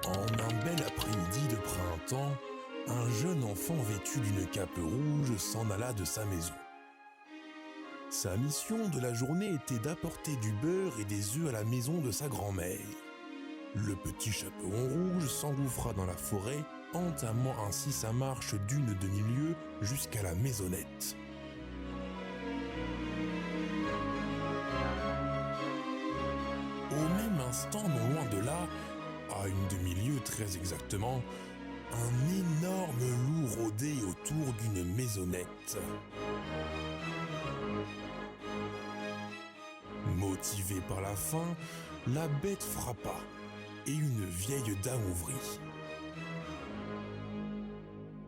En un bel après-midi de printemps, un jeune enfant vêtu d'une cape rouge s'en alla de sa maison. Sa mission de la journée était d'apporter du beurre et des œufs à la maison de sa grand-mère. Le petit chaperon rouge s'engouffra dans la forêt, entamant ainsi sa marche d'une demi-lieue jusqu'à la maisonnette. Au même instant, non loin de là, à une demi-lieue très exactement, un énorme loup rôdait autour d'une maisonnette. Motivé par la faim, la bête frappa et une vieille dame ouvrit.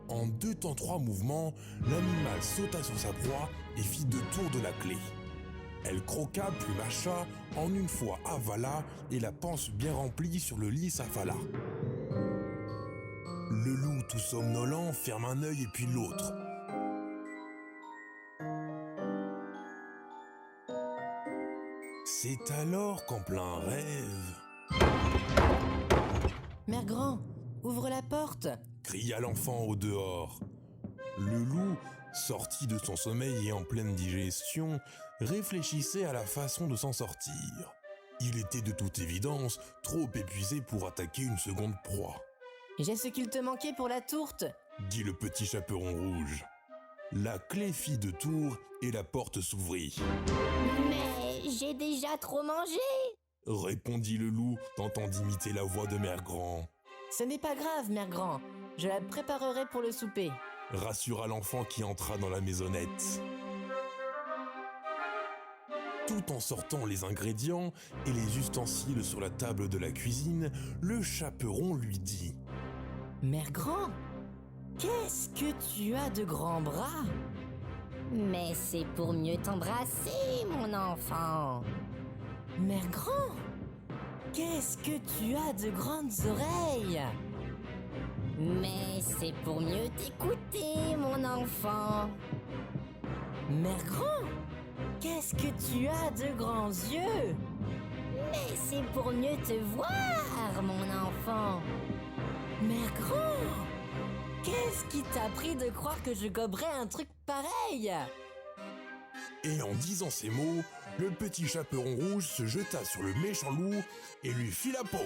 En 2 temps 3 mouvements, l'animal sauta sur sa proie et fit 2 tours de la clé. Elle croqua puis mâcha, en une fois avala et la panse bien remplie sur le lit s'affala. Le loup tout somnolent ferme un œil et puis l'autre. C'est alors qu'en plein rêve... Mère Grand, ouvre la porte! Cria l'enfant au dehors. Le loup, sorti de son sommeil et en pleine digestion, réfléchissait à la façon de s'en sortir. Il était de toute évidence trop épuisé pour attaquer une seconde proie. J'ai ce qu'il te manquait pour la tourte! Dit le petit chaperon rouge. La clé fit 2 tours et la porte s'ouvrit. Mais j'ai déjà trop mangé! Répondit le loup, tentant d'imiter la voix de Mère Grand. Ce n'est pas grave, Mère Grand, je la préparerai pour le souper. Rassura l'enfant qui entra dans la maisonnette. Tout en sortant les ingrédients et les ustensiles sur la table de la cuisine, le chaperon lui dit « Mère Grand, qu'est-ce que tu as de grands bras? Mais c'est pour mieux t'embrasser, mon enfant! Mère Grand, qu'est-ce que tu as de grandes oreilles? Mais c'est pour mieux t'écouter, mon enfant! Mère Grand, qu'est-ce que tu as de grands yeux? Mais c'est pour mieux te voir, mon enfant! Mère Grand, qu'est-ce qui t'a pris de croire que je goberais un truc pareil? » Et en disant ces mots, le petit chaperon rouge se jeta sur le méchant loup et lui fit la peau.